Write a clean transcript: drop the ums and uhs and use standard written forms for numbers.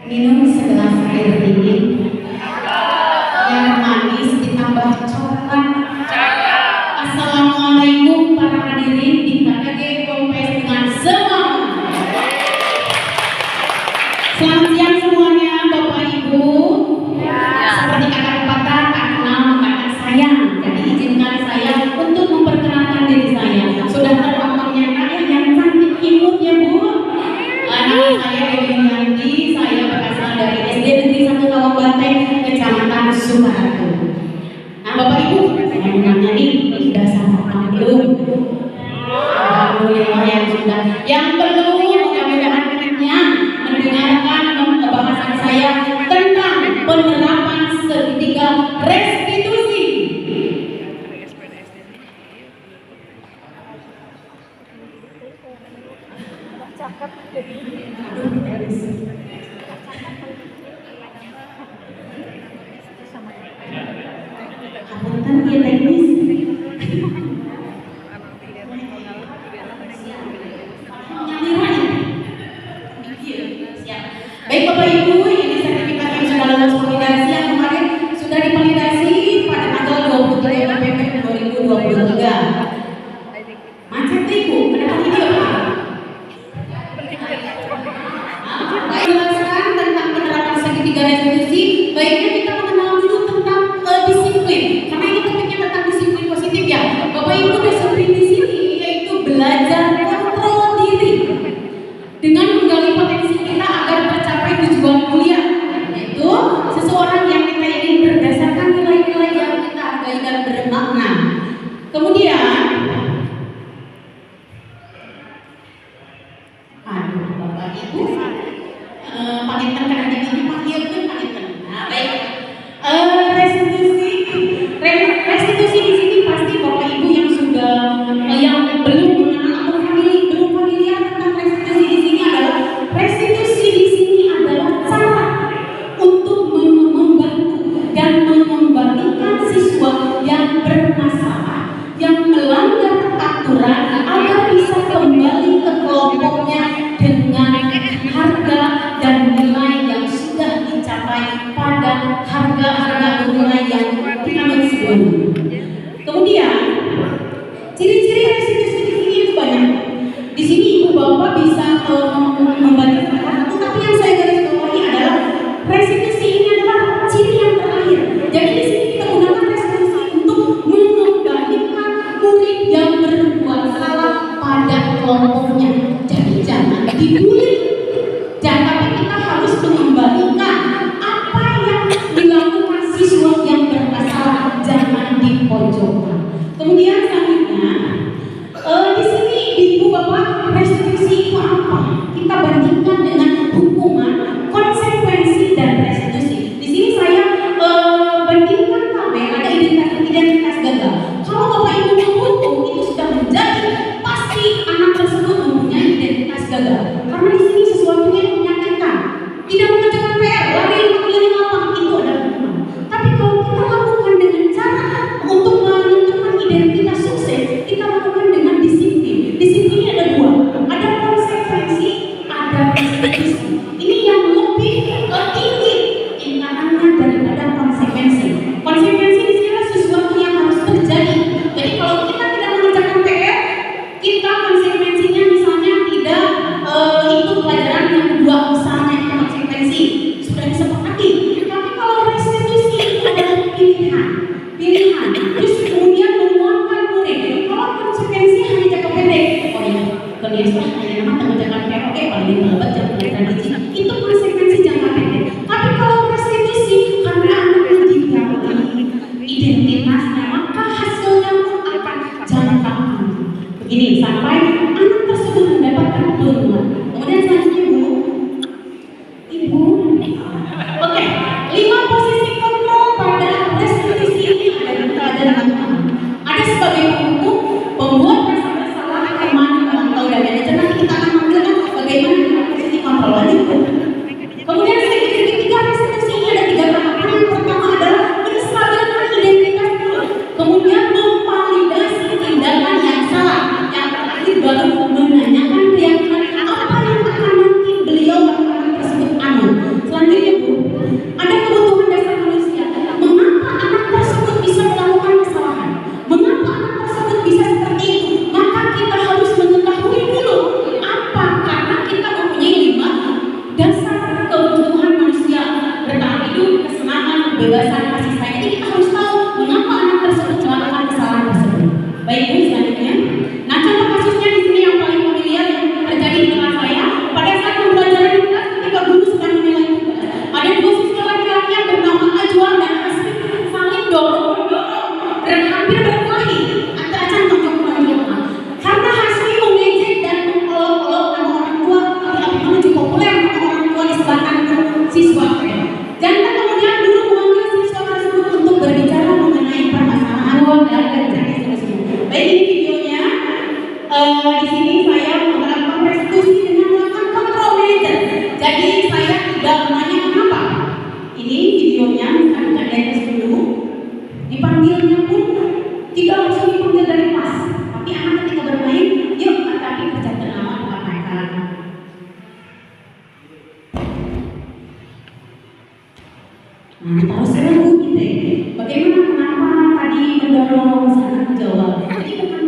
Minum segelas air dingin yang manis ditambah coklat. Assalamualaikum para hadirin di KKG Kompes dengan semangat. Selamat siang semuanya Bapak Ibu. Seperti kata pepatah, tak kenal maka tak sayang. Jadi izinkan saya untuk memperkenalkan diri saya. Sudah terpampangnya yang cantik imut ya Bu. Nama saya Dewi Yanti. Saya berasal dari SD Negeri 1 Lawang Banteng, Kecamatan Sumaratu. Nah Bapak Ibu, saya mau nanya nih, sudah sarapan belum? Alhamdulillah yang sudah. Yang belum, mudah-mudahan kenyang mendengarkan pembahasan saya tentang penerapan segitiga restitusi. Kapunten ya teknis. Baik Bapak Ibu, ini sertifikat yang sudah lolos validasi yang kemarin sudah divalidasi pada tanggal 23 November 2023. Macet Ibu, kenapa tidak Pak? Baik, jelaskan tentang penerapan segitiga restitusi. Baiknya kita mengenal dulu tentang disiplin, karena ini topiknya tentang disiplin positif ya. Bapak Ibu disiplin di sini yaitu belajar kontrol diri dengan menggali potensi kita agar tercapai tujuan mulia, yaitu seseorang yang kita ingin berdasarkan nilai-nilai yang kita hargai dan bermakna. Kemudian, Bapak Ibu, paniten kan ada ini panggilkan paniten. Nah, baik. Restitusi di sini pasti Bapak Ibu yang sudah yang belum mengenal atau belum familiar tentang restitusi di sini adalah restitusi di sini adalah cara untuk membantu dan mengembalikan siswa yang bermasalah, yang melanggar aturan agar bisa kembali ke kelompoknya dengan harga dan nilai yang sudah dicapai pada harga-harga nilai yang kita sebelumnya. Kemudian ciri-ciri restitusi di sini itu banyak. Di sini Ibu Bapak bisa membaca satu, tapi yang saya garis bawahi adalah restitusi ini adalah ciri yang terakhir. Jadi di sini kita gunakan restitusi untuk mengembalikan murid yang berbuat salah pada kelompoknya. Jadi jangan dibully. Tapi kita harus mengembalikan apa yang dilakukan siswa yang bermasalah, jangan dipojokkan. Kemudian selanjutnya, di sini Ibu Bapak restitusi itu apa? Kita bandingkan dengan hukuman, konsekuensi dan restitusi. Di sini saya bandingkan tabel ada identitas gagal. Kalau Bapak Ibu menghukum itu sudah menjadi pasti anak tersebut mempunyai identitas gagal. Karena di sini sesuatu yang menyakitkan, tidak mengerjakan PR, lari keliling lapang itu adalah hukuman. Tapi kalau kita lakukan dengan cara untuk menentukan identitas sukses, kita lakukan dengan disiplin. Disiplin ini ada dua, ada konsekuensi, ada restitusi. Ini yang lebih tinggi tingkatannya daripada konsekuensi. Konsekuensi di sini adalah sesuatu yang harus terjadi. Jadi kalau kita tidak mengerjakan PR, kita konsekuensinya misalnya tidak ikut pelajaran yang kedua, misalnya itu konsekuensi sudah disepakati. Tapi kalau restitusi itu adalah pilihan. Terus kemudian menguatkan murid. Kalau konsekuensi hanya jangka pendek, oh ya, kebiasaan hanya nama mengerjakan PR, oke, paling lambat jangan tradisi. Itu konsekuensi jangka pendek. Tapi kalau restitusi karena anaknya diganti identitasnya, maka hasilnya pun akan jangka panjang. Begini sampai anak tersebut mendapatkan peluang. Kemudian selanjutnya Ibu, oke, 5 posisi kontrol pada restitusi ini ada sebagai penghukum, pembuat rasa bersalah, teman, atau dan manajer. Nanti kita akan mengenal bagaimana posisi kontrol lanjut. Kemudian segitiga restitusi ini ada 3 tahapan. Yang pertama adalah menstabilkan identitas dulu, kemudian memvalidasi tindakan yang salah, yang terakhir baru menanyakan keyakinan apa yang akan nanti beliau tersebut anut. kebebasan kasih sayang. Jadi kita harus tahu mengapa anak tersebut melakukan kesalahan tersebut. Baik Bu, selanjutnya. Nah, contoh kasusnya di sini yang paling familiar yang terjadi di kelas saya pada saat pembelajaran di kelas ketika guru sedang menilai tugas. Ada dua siswa laki-laki yang bernama Ajwa dan Asri saling dorong dan hampir berkelahi antara Cantong Joko. Karena Hasri mengejek dan mengolok-olok nama orang tua yang menuju populer nama orang tua di sebelah kanan siswa. Dan kemudian guru memanggil siswa tersebut untuk berbicara mengenai permasalahan dan terjadi tersebut. Baik, ini videonya. Di sini saya melakukan restitusi dengan melakukan kontrol manager. Jadi saya tidak menanya kenapa. Ini videonya, misalnya dari kelas dulu, dipanggilnya pun tidak langsung dipanggil dari kelas, tapi anak ketika bermain, yuk tapi kerjakan nama bukan mereka. Nah, harus ragu gitu ya. Bagaimana kenapa tadi mendorong sana jawab? Jadi bukan